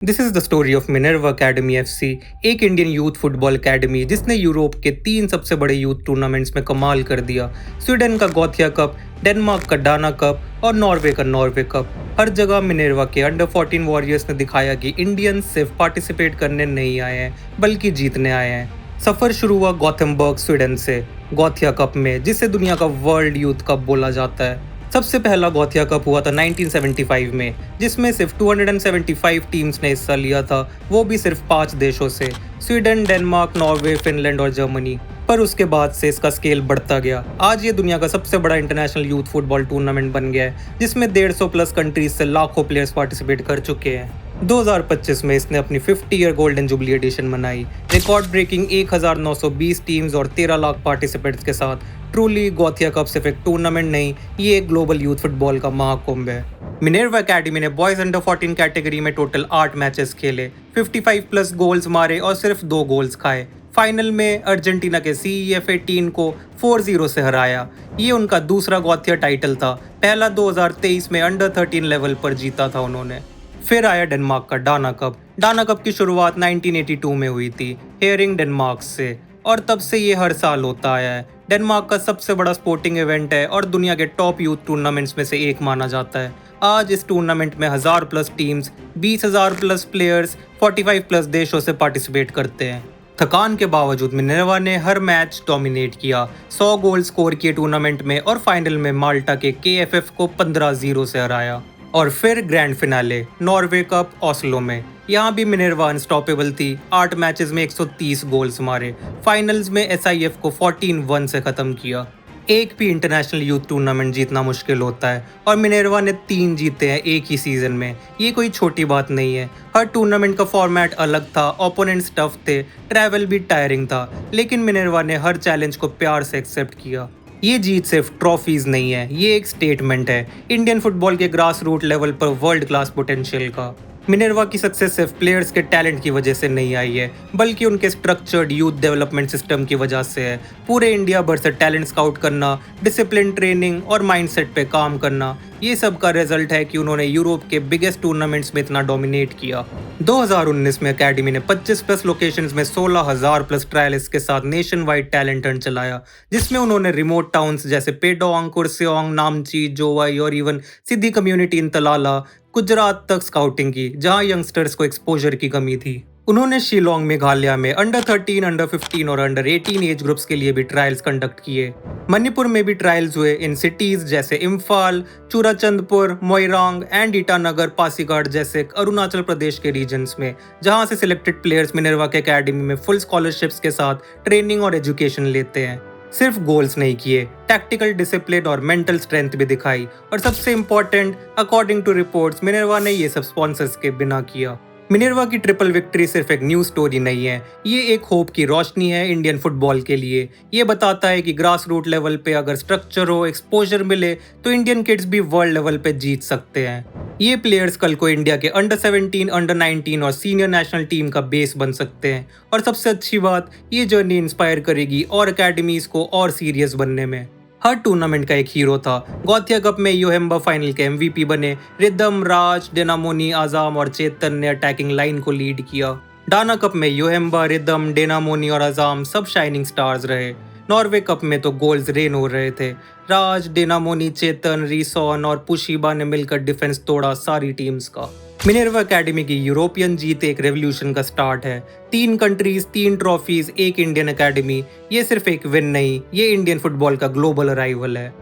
This is the story of Minerva academy FC, एक Indian youth football academy जिसने Europe के 3 सबसे बड़े यूथ टूर्नामेंट्स में कमाल कर दिया। स्वीडन का गोथिया कप, डेनमार्क का डाना कप और नॉर्वे का नॉर्वे कप। हर जगह मिनर्वा के अंडर 14 वॉरियर्स ने दिखाया कि इंडियंस सिर्फ पार्टिसिपेट करने नहीं आए हैं बल्कि जीतने आए हैं। सफर शुरू हुआ गॉथेनबर्ग स्वीडन से, गोथिया कप में, जिसे दुनिया का वर्ल्ड यूथ कप बोला जाता है। सबसे पहला गोथिया कप हुआ था 1975 में, जिसमें सिर्फ 275 टीम्स ने हिस्सा लिया था, वो भी सिर्फ 5 देशों से, स्वीडन, डेनमार्क, नॉर्वे, फिनलैंड और जर्मनी। पर उसके बाद से इसका स्केल बढ़ता गया। आज ये दुनिया का सबसे बड़ा इंटरनेशनल यूथ फुटबॉल टूर्नामेंट बन गया है, जिसमें 150 प्लस कंट्रीज से लाखों प्लेयर्स पार्टिसिपेट कर चुके हैं। 2025 में इसने अपनी 50 ईयर गोल्डन जुबली एडिशन मनाई, रिकॉर्ड ब्रेकिंग 1920 टीम्स और 13 लाख पार्टिसिपेंट्स के साथ। ट्रूली गोथिया कप सिर्फ एक टूर्नामेंट नहीं, ये एक ग्लोबल यूथ फुटबॉल का महाकुंभ है। मिनर्वा अकेडमी ने बॉयज अंडर 14 कैटेगरी में टोटल 8 मैचेस खेले, 55 प्लस गोल्स मारे और सिर्फ 2 गोल्स खाए। फाइनल में अर्जेंटीना के CEF 18 को 4-0 से हराया। ये उनका दूसरा गोथिया टाइटल था, पहला 2023 में अंडर 13 लेवल पर जीता था उन्होंने। फिर आया डेनमार्क का डाना कप। डाना कप की शुरुआत 1982 में हुई थी, हेयरिंग डेनमार्क से, और तब से ये हर साल होता आया है। डेनमार्क का सबसे बड़ा स्पोर्टिंग इवेंट है और दुनिया के टॉप यूथ टूर्नामेंट्स में से एक माना जाता है। आज इस टूर्नामेंट में 1000 plus teams, 20,000 plus players, 45 plus देशों से पार्टिसिपेट करते हैं। थकान के बावजूद मिनर्वा ने हर मैच डोमिनेट किया, 100 गोल स्कोर किए टूर्नामेंट में और फाइनल में माल्टा के KFF को 15-0 से हराया। और फिर grand finale Norway cup Oslo में, यहाँ भी मिनर्वा अनस्टॉपेबल थी। 8 मैचेस में 130 गोल्स मारे, फाइनल्स में SIF को 14-1 से खत्म किया। एक भी इंटरनेशनल यूथ टूर्नामेंट जीतना मुश्किल होता है और मिनर्वा ने 3 जीते हैं एक ही सीजन में। ये कोई छोटी बात नहीं है। हर टूर्नामेंट का फॉर्मेट अलग था, ओपोनेंट्स टफ थे, ट्रैवल भी टायरिंग था, लेकिन मिनर्वा ने हर चैलेंज को प्यार से एक्सेप्ट किया। ये जीत सिर्फ ट्रॉफीज नहीं है, ये एक स्टेटमेंट है इंडियन फुटबॉल के ग्रास रूट लेवल पर वर्ल्ड क्लास पोटेंशियल का। मिनर्वा की सक्सेस सिर्फ प्लेयर्स के टैलेंट की वजह से नहीं आई है, बल्कि उनके स्ट्रक्चर्ड यूथ डेवलपमेंट सिस्टम की वजह से है। पूरे इंडिया भर से टैलेंट स्काउट करना, डिसिप्लिन ट्रेनिंग और माइंडसेट पे काम करना, ये सब का रिजल्ट है कि उन्होंने यूरोप के बिगेस्ट टूर्नामेंट्स में इतना डोमिनेट किया। 2019 में अकेडमी ने 25 प्लस लोकेशंस में 16,000 प्लस ट्रायलिस्ट के साथ नेशन वाइड टैलेंट हंट चलाया, जिसमें उन्होंने रिमोट टाउन्स जैसे पेडोंग, कुर्सेओंग, नामची, जोवाई और even Siddhi community in Talala, Gujarat तक स्काउटिंग की, जहां यंगस्टर्स को एक्सपोजर की कमी थी। उन्होंने शिलोंग, मेघालय में अंडर 13, अंडर 15 और अंडर 18 एज ग्रुप्स के लिए भी ट्रायल्स कंडक्ट किए। मणिपुर में भी ट्रायल्स हुए इन सिटीज जैसे इम्फाल, चूराचंदपुर, मोइरांग एंड ईटानगर, पासीघाट जैसे अरुणाचल प्रदेश के रीजन्स में, जहां से सिलेक्टेड प्लेयर्स मिनर्वा के एकेडमी में फुल स्कॉलरशिप्स के साथ ट्रेनिंग और एजुकेशन लेते हैं। सिर्फ गोल्स नहीं किए, टैक्टिकल डिसिप्लिन और मेंटल स्ट्रेंथ भी दिखाई, और सबसे important, according to reports, Minerva ने ये सब स्पॉन्सर्स के बिना किया। मिनर्वा की ट्रिपल विक्ट्री सिर्फ एक न्यूज स्टोरी नहीं है, ये एक होप की रोशनी है इंडियन फुटबॉल के लिए। ये बताता है कि ग्रास रूट लेवल पे अगर स्ट्रक्चर हो, एक्सपोजर मिले, तो इंडियन किड्स भी वर्ल्ड लेवल पे जीत सकते हैं। ये प्लेयर्स कल को इंडिया के अंडर 17, अंडर 19 और सीनियर नेशनल टीम का बेस बन सकते हैं। और सबसे अच्छी बात, ये जर्नी इंस्पायर करेगी और अकेडमीज को और सीरियस बनने में। हर टूर्नामेंट का एक हीरो था। गोथिया कप में योहेम्बा फाइनल के MVP बने। रिदम, राज, डेनामोनी, आजाम और चेतन ने अटैकिंग लाइन को लीड किया। डाना कप में योहेम्बा, रिदम, डेनामोनी और आजाम सब शाइनिंग स्टार्स रहे। नॉर्वे कप में तो गोल्स रेन हो रहे थे। राज, डेनामोनी, चेतन, रिसॉन और पुशीबा ने मिलकर डिफेंस तोड़ा सारी टीम्स का। मिनर्वा अकेडमी की यूरोपियन जीत एक रेवोल्यूशन का स्टार्ट है। 3 कंट्रीज, 3 ट्रॉफीज, एक इंडियन अकेडमी, ये सिर्फ एक विन नहीं, ये इंडियन फुटबॉल का ग्लोबल अराइवल है।